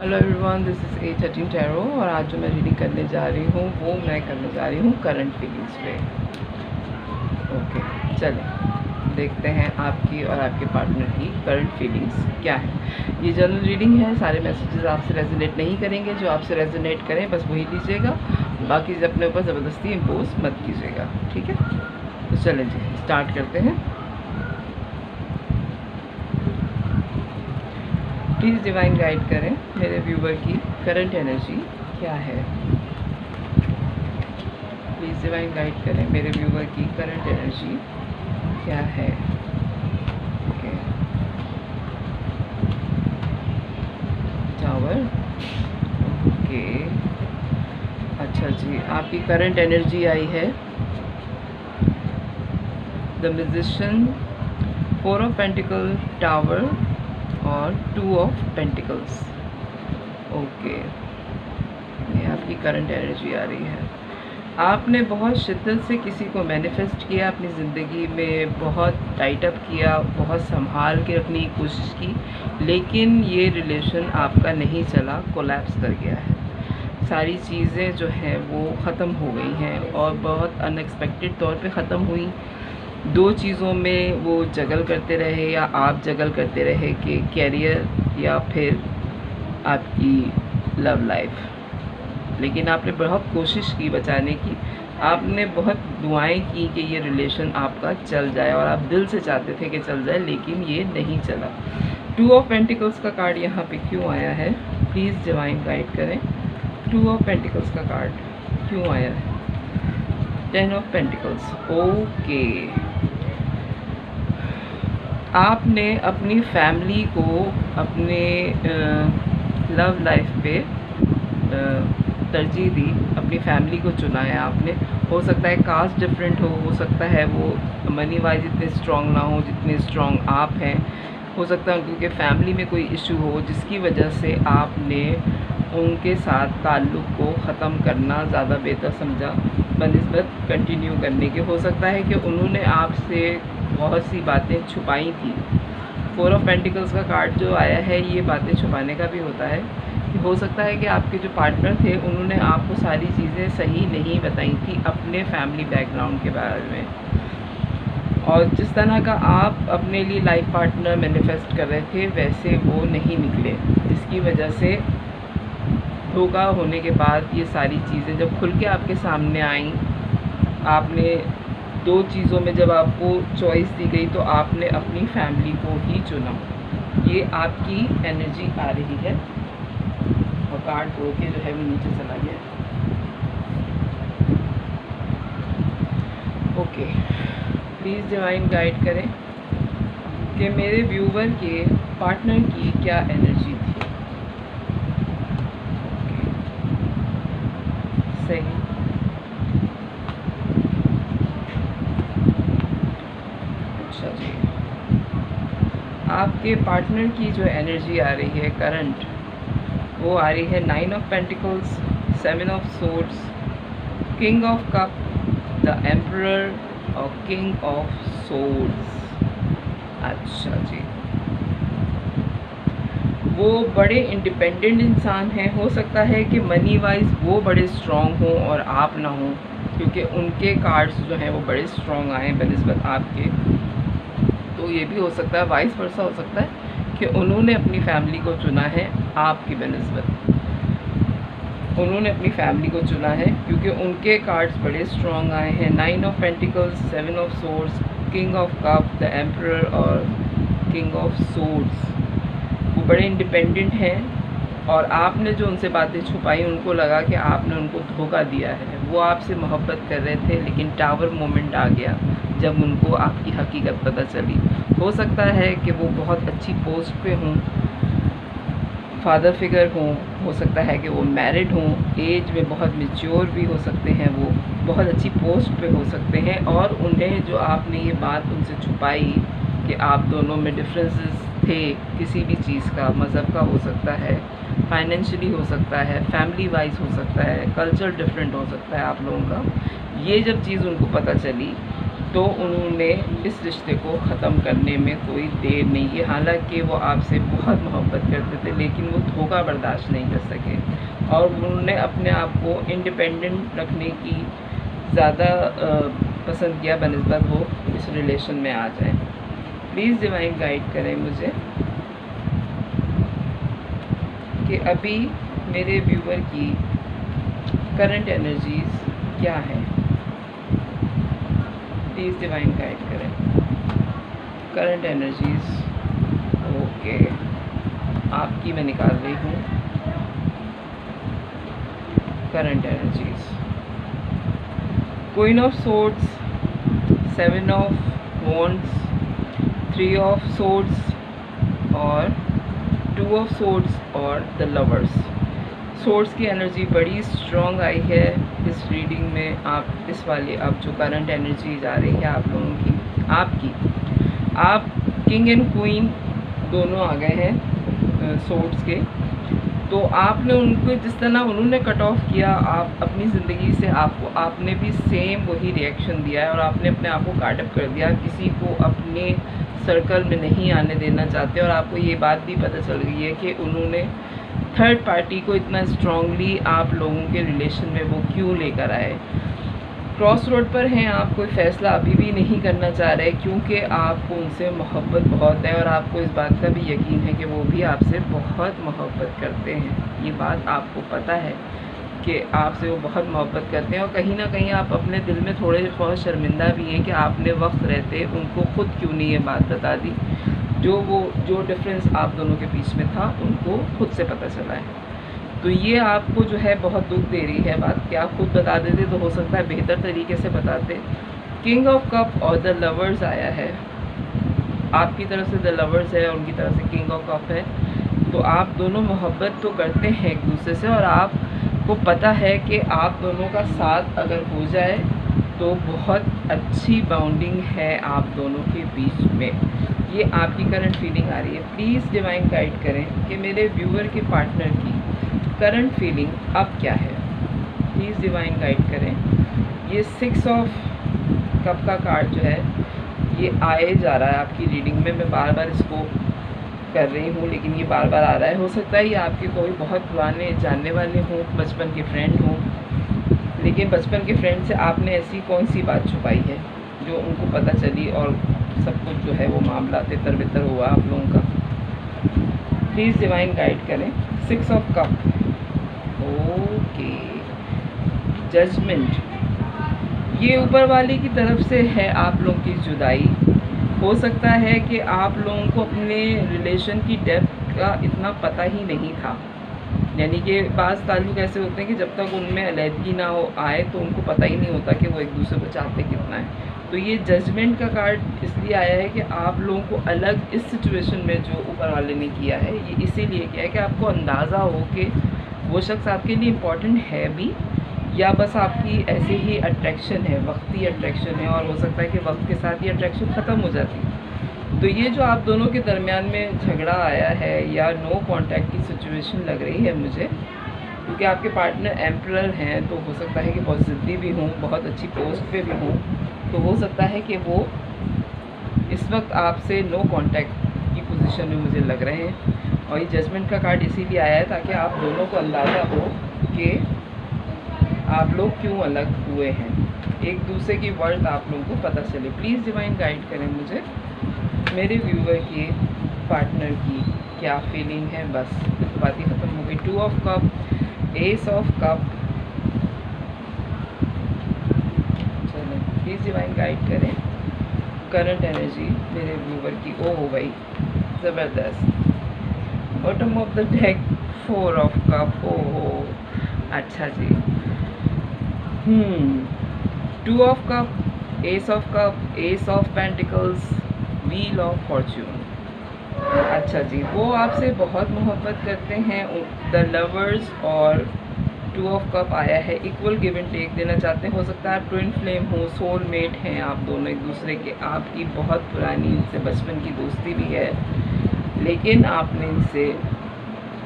Hello everyone, this is A13 tarot और आज जो मैं रीडिंग करने जा रही हूँ वो मैं करने जा रही हूँ करंट फीलिंग्स पे। ओके, चलें देखते हैं आपकी और आपके पार्टनर की करंट फीलिंग्स क्या है। ये जनरल रीडिंग है, सारे मैसेजेस आपसे रेजोनेट नहीं करेंगे। जो आपसे रेजोनेट करें बस वही लीजिएगा, बाकी अपने ऊपर ज़बरदस्ती इम्पोज मत कीजिएगा, ठीक है। तो चलें जी, स्टार्ट करते हैं। प्लीज़ डिवाइन गाइड करें मेरे व्यूवर की करंट एनर्जी क्या है। प्लीज़ डिवाइन गाइड करें मेरे व्यूवर की करंट एनर्जी क्या है। Okay, tower. ओके, अच्छा जी, आपकी करंट एनर्जी आई है the musician, 4 of pentacle, tower और 2 ऑफ पेंटिकल्स। ओके, ये आपकी करंट एनर्जी आ रही है। आपने बहुत शिद्दत से किसी को मैनिफेस्ट किया, अपनी ज़िंदगी में बहुत टाइट अप किया, बहुत संभाल के रखने की कोशिश की, लेकिन ये रिलेशन आपका नहीं चला, कोलैप्स कर गया है। सारी चीज़ें जो हैं वो ख़त्म हो गई हैं और बहुत अनएक्सपेक्टेड तौर पे ख़त्म हुई। 2 चीज़ों में वो जगल करते रहे या आप जगल करते रहे कि कैरियर या फिर आपकी लव लाइफ, लेकिन आपने बहुत कोशिश की बचाने की। आपने बहुत दुआएं की कि ये रिलेशन आपका चल जाए और आप दिल से चाहते थे कि चल जाए, लेकिन ये नहीं चला। 2 ऑफ पेंटिकल्स का कार्ड यहाँ पे क्यों आया है? प्लीज़ डिवाइन गाइड करें। 2 ऑफ पेंटिकल्स का कार्ड क्यों आया है? 10 ऑफ पेंटिकल्स। ओके, आपने अपनी फैमिली को अपने लव लाइफ पे तरजीह दी, अपनी फैमिली को चुना है आपने। हो सकता है कास्ट डिफरेंट हो सकता है वो मनी वाइज इतने स्ट्रॉन्ग ना हो जितने स्ट्रॉन्ग आप हैं। हो सकता है क्योंकि फैमिली में कोई इशू हो जिसकी वजह से आपने उनके साथ ताल्लुक़ को ख़त्म करना ज़्यादा बेहतर समझा बनिस्बत कंटिन्यू करने के। हो सकता है कि उन्होंने आपसे बहुत सी बातें छुपाई थी। 4 ऑफ पेंटिकल्स का कार्ड जो आया है ये बातें छुपाने का भी होता है कि हो सकता है कि आपके जो पार्टनर थे उन्होंने आपको सारी चीज़ें सही नहीं बताई थी अपने फैमिली बैकग्राउंड के बारे में, और जिस तरह का आप अपने लिए लाइफ पार्टनर मैनिफेस्ट कर रहे थे वैसे वो नहीं निकले, जिसकी वजह से धोखा होने के बाद ये सारी चीज़ें जब खुल के आपके सामने आई, आपने 2 चीज़ों में जब आपको चॉइस दी गई तो आपने अपनी फैमिली को ही चुना। ये आपकी एनर्जी आ रही है और कार्ड तोड़ के जो है वो नीचे चला गया। ओके, प्लीज़ डिवाइन गाइड करें कि मेरे व्यूवर के पार्टनर की क्या एनर्जी थी। सही, अच्छा जी, आपके पार्टनर की जो एनर्जी आ रही है करंट, वो आ रही है 9 of pentacles, 7 of swords, king of cup, the emperor और किंग ऑफ सोर्ड्स। अच्छा जी, वो बड़े इंडिपेंडेंट इंसान हैं। हो सकता है कि मनी वाइज वो बड़े स्ट्रॉन्ग हों और आप ना हों, क्योंकि उनके कार्ड्स जो हैं वो बड़े स्ट्रॉन्ग आए बनिस्बत आपके। तो ये भी हो सकता है, वाइस वर्सा हो सकता है कि उन्होंने अपनी फैमिली को चुना है आपकी बनिस्बत। उन्होंने अपनी फैमिली को चुना है क्योंकि उनके कार्ड्स बड़े स्ट्रॉन्ग आए हैं। 9 of pentacles, 7 of swords, king of cup, the emperor और किंग ऑफ सोर्ड्स। वो बड़े इंडिपेंडेंट हैं और आपने जो उनसे बातें छुपाई, उनको लगा कि आपने उनको धोखा दिया है। वो आपसे मोहब्बत कर रहे थे, लेकिन टावर मोमेंट आ गया जब उनको आपकी हकीकत पता चली। हो सकता है कि वो बहुत अच्छी पोस्ट पे हों, फादर फिगर हों, हो सकता है कि वो मैरिड हों, एज में बहुत मैच्योर भी हो सकते हैं, वो बहुत अच्छी पोस्ट पे हो सकते हैं। और उन्हें जो आपने ये बात उनसे छुपाई कि आप दोनों में डिफरेंसेस थे किसी भी चीज़ का, मज़हब का हो सकता है, फाइनेंशियली हो सकता है, फैमिली वाइज हो सकता है, कल्चर डिफरेंट हो सकता है आप लोगों का। ये जब चीज़ उनको पता चली तो उन्होंने इस रिश्ते को ख़त्म करने में कोई देर नहीं की। हालांकि वो आपसे बहुत मोहब्बत करते थे, लेकिन वो धोखा बर्दाश्त नहीं कर सके और उन्होंने अपने आप को इंडिपेंडेंट रखने की ज़्यादा पसंद किया बनिस्बत वो इस रिलेशन में आ जाए। प्लीज़ डिवाइन गाइड करें मुझे कि अभी मेरे व्यूवर की करंट एनर्जीज़ क्या है। प्लीज़ डिवाइन गाइड करें करंट एनर्जीज़। ओके, आपकी मैं निकाल रही हूँ current energies. Queen of swords, 7 of wands, 3 of swords और 2 ऑफ सोर्ड्स और द लवर्स। सोर्स की एनर्जी बड़ी स्ट्रॉन्ग आई है इस रीडिंग में। आप इस वाली अब जो करंट एनर्जी आ रही है आप लोगों की, आप किंग एंड क्वीन दोनों आ गए हैं सोर्ड्स के। तो आपने उनको जिस तरह उन्होंने कट ऑफ किया आप अपनी ज़िंदगी से, आपने भी सेम वही रिएक्शन दिया है और आपने अपने आप को काट अप कर दिया। किसी को अपने सर्कल में नहीं आने देना चाहते और आपको ये बात भी पता चल गई है कि उन्होंने थर्ड पार्टी को इतना स्ट्रांगली आप लोगों के रिलेशन में वो क्यों लेकर आए। क्रॉस रोड पर हैं आप, कोई फ़ैसला अभी भी नहीं करना चाह रहे क्योंकि आपको उनसे मोहब्बत बहुत है और आपको इस बात का भी यकीन है कि वो भी आपसे बहुत मोहब्बत करते हैं। ये बात आपको पता है कि आपसे वो बहुत मोहब्बत करते हैं और कहीं ना कहीं आप अपने दिल में थोड़े बहुत शर्मिंदा भी हैं कि आपने वक्त रहते उनको खुद क्यों नहीं ये बात बता दी। जो डिफरेंस आप दोनों के बीच में था उनको खुद से पता चला है। तो ये आपको जो है बहुत दुख दे रही है बात कि आप खुद बता देते तो हो सकता है बेहतर तरीके से बताते। किंग ऑफ कप और द लवर्स आया है। आपकी तरफ से द लवर्स है और उनकी तरफ से किंग ऑफ कप है। तो आप दोनों मोहब्बत तो करते हैं एक दूसरे से और आपको पता है कि आप दोनों का साथ अगर हो जाए तो बहुत अच्छी बाउंडिंग है आप दोनों के बीच में। ये आपकी करंट फीलिंग आ रही है। प्लीज़ डिवाइन गाइड करें कि मेरे व्यूअर के पार्टनर की करंट फीलिंग अब क्या है। प्लीज़ डिवाइन गाइड करें। ये 6 ऑफ कप का कार्ड जो है ये आए जा रहा है आपकी रीडिंग में। मैं बार बार इसको कर रही हूँ लेकिन ये बार बार आ रहा है। हो सकता है ये आपके कोई बहुत पुराने जानने वाले हों, बचपन के फ्रेंड हों, लेकिन बचपन के फ्रेंड से आपने ऐसी कौन सी बात छुपाई है जो उनको पता चली और सब कुछ जो है वो मामला तितर बितर हुआ आप लोगों का। प्लीज़ डिवाइन गाइड करें। 6 ऑफ कप, ओके, जजमेंट। ये ऊपर वाले की तरफ से है आप लोगों की जुदाई। हो सकता है कि आप लोगों को अपने रिलेशन की डेप्थ का इतना पता ही नहीं था। यानी कि बाज़ ताल्लुक़ ऐसे होते हैं कि जब तक उनमें अलहदगी ना हो आए तो उनको पता ही नहीं होता कि वो एक दूसरे को चाहते कितना है। तो ये जजमेंट का कार्ड इसलिए आया है कि आप लोगों को अलग इस सिचुएशन में जो ऊपर वाले ने किया है ये इसीलिए किया है कि आपको अंदाज़ा हो कि वो शख्स आपके लिए इम्पॉर्टेंट है भी या बस आपकी ऐसे ही अट्रैक्शन है, वक्ती अट्रैक्शन है और हो सकता है कि वक्त के साथ ये अट्रैक्शन ख़त्म हो जाती है। तो ये जो आप दोनों के दरमियान में झगड़ा आया है या नो कांटेक्ट की सिचुएशन लग रही है मुझे, क्योंकि आपके पार्टनर एम्परर हैं तो हो सकता है कि बहुत ज़िद्दी भी हों, बहुत अच्छी पोस्ट पे भी हों। तो हो सकता है कि वो इस वक्त आपसे नो कांटेक्ट की पोजीशन में मुझे लग रहे हैं। और ये जजमेंट का कार्ड इसीलिए आया है ताकि आप दोनों को अंदाज़ा हो कि आप लोग क्यों अलग हुए हैं, एक दूसरे की वर्थ आप लोगों को पता चले। प्लीज़ डिवाइन गाइड करें मुझे मेरे व्यूवर के पार्टनर की क्या फीलिंग है। बस बात ही ख़त्म हो गई। 2 of cups, ace of cups. चलो प्लीज़ डिवाइन गाइड करें करंट एनर्जी मेरे व्यूवर की। ओ हो गई ज़बरदस्त। Bottom of the deck 4 of cups. ओ हो अच्छा जी। 2 of cups, ace of cups, ace of pentacles, wheel of fortune. अच्छा जी, वो आपसे बहुत मोहब्बत करते हैं द लवर्स। और 2 ऑफ कप आया है, इक्वल गिव एंड टेक देना चाहते हैं। हो सकता है आप ट्विन फ्लेम हो, सोलमेट हैं आप दोनों एक दूसरे के। आपकी बहुत पुरानी इनसे बचपन की दोस्ती भी है लेकिन आपने इनसे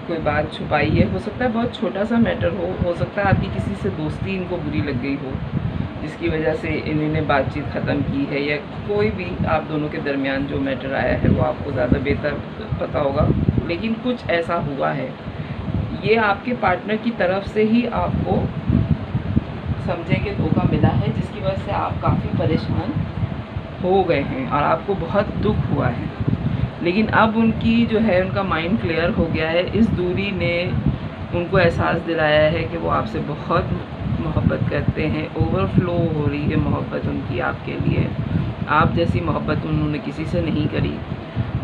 कोई बात छुपाई है। हो सकता है बहुत छोटा सा मैटर हो सकता है आपकी किसी से दोस्ती इनको बुरी लग गई हो जिसकी वजह से इन्होंने बातचीत ख़त्म की है, या कोई भी आप दोनों के दरमियान जो मैटर आया है वो आपको ज़्यादा बेहतर पता होगा, लेकिन कुछ ऐसा हुआ है। ये आपके पार्टनर की तरफ से ही आपको समझें कि धोखा मिला है, जिसकी वजह से आप काफ़ी परेशान हो गए हैं और आपको बहुत दुख हुआ है। लेकिन अब उनकी जो है, उनका माइंड क्लियर हो गया है। इस दूरी ने उनको एहसास दिलाया है कि वो आपसे बहुत मोहब्बत करते हैं, ओवरफ्लो हो रही है मोहब्बत उनकी आपके लिए। आप जैसी मोहब्बत उन्होंने किसी से नहीं करी,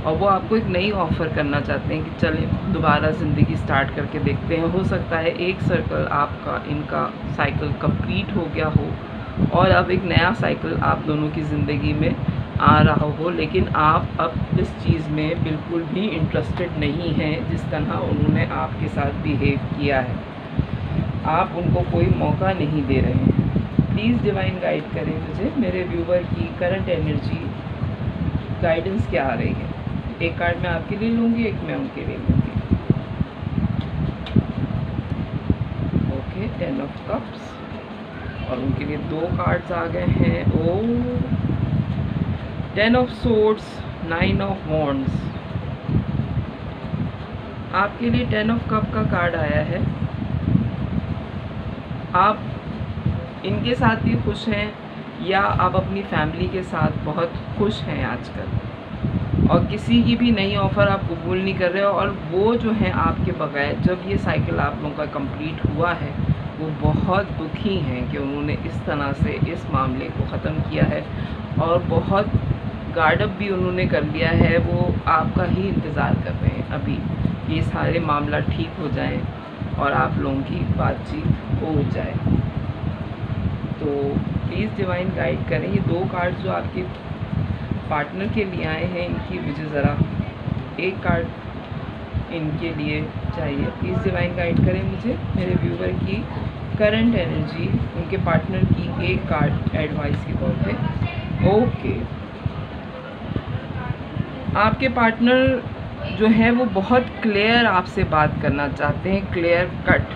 और वो आपको एक नई ऑफ़र करना चाहते हैं कि चलें दोबारा ज़िंदगी स्टार्ट करके देखते हैं। हो सकता है एक सर्कल आपका इनका साइकिल कंप्लीट हो गया हो और अब एक नया साइकिल आप दोनों की ज़िंदगी में आ रहा हो, लेकिन आप अब इस चीज़ में बिल्कुल भी इंटरेस्टेड नहीं हैं जिस तरह उन्होंने आपके साथ बिहेव किया है। आप उनको कोई मौका नहीं दे रहे हैं। प्लीज़ डिवाइन गाइड करें मुझे, मेरे व्यूवर की करंट एनर्जी गाइडेंस क्या आ रही है। एक कार्ड मैं आपके लिए लूँगी, एक मैं उनके लिए लूँगी। ओके, 10 ऑफ कप्स, और उनके लिए 2 कार्ड्स आ गए हैं। ओ 10 ऑफ सोर्ड्स, 9 ऑफ वॉन्ड्स। आपके लिए 10 ऑफ कप का कार्ड आया है। आप इनके साथ भी खुश हैं, या आप अपनी फैमिली के साथ बहुत खुश हैं आजकल, और किसी की भी नई ऑफ़र आप कबूल नहीं कर रहे हो। और वो जो हैं आपके बगैर, जब ये साइकिल आप लोगों का कंप्लीट हुआ है, वो बहुत दुखी हैं कि उन्होंने इस तरह से इस मामले को ख़त्म किया है, और बहुत गार्डअप भी उन्होंने कर लिया है। वो आपका ही इंतज़ार कर रहे हैं अभी, ये सारे मामला ठीक हो जाएं और आप लोगों की बातचीत हो जाए। तो प्लीज़ डिवाइन गाइड करें। ये 2 कार्ड जो आपके पार्टनर के लिए आए हैं, इनकी मुझे ज़रा एक कार्ड इनके लिए चाहिए। प्लीज़ डिवाइन गाइड करें मुझे, मेरे व्यूवर की करंट एनर्जी उनके पार्टनर की एक कार्ड एडवाइस के तौर पे। ओके, आपके पार्टनर जो है वो बहुत क्लियर आपसे बात करना चाहते हैं, क्लियर कट।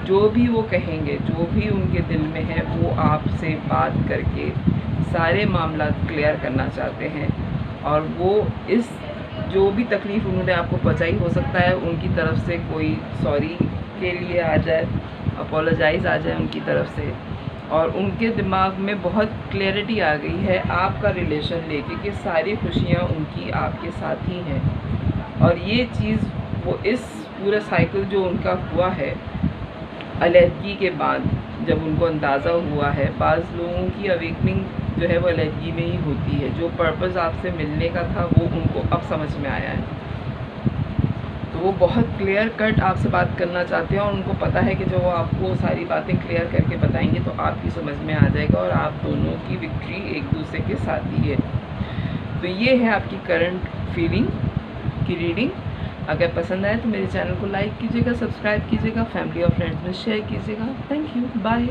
जो भी वो कहेंगे, जो भी उनके दिल में है, वो आपसे बात करके सारे मामला क्लियर करना चाहते हैं। और वो इस जो भी तकलीफ़ उन्होंने आपको पहुंचाई, हो सकता है उनकी तरफ से कोई सॉरी के लिए आ जाए, अपोलोजाइज़ आ जाए उनकी तरफ से, और उनके दिमाग में बहुत क्लैरिटी आ गई है आपका रिलेशन लेके कि सारी खुशियाँ उनकी आपके साथ ही हैं। और ये चीज़ वो इस पूरा साइकिल जो उनका हुआ है अलहदगी के बाद, जब उनको अंदाज़ा हुआ है, बाज़ लोगों की अवेकनिंग जो है वो अलहदगी में ही होती है। जो पर्पज़ आपसे मिलने का था वो उनको अब समझ में आया है, तो वो बहुत क्लियर कट आपसे बात करना चाहते हैं। और उनको पता है कि जब वो आपको सारी बातें क्लियर करके बताएंगे तो आपकी समझ में आ जाएगा, और आप दोनों की विक्ट्री एक दूसरे के साथ ही है। तो ये है आपकी करंट फीलिंग की रीडिंग। अगर पसंद आए तो मेरे चैनल को लाइक कीजिएगा, सब्सक्राइब कीजिएगा, फैमिली और फ्रेंड्स में शेयर कीजिएगा। Thank you, bye.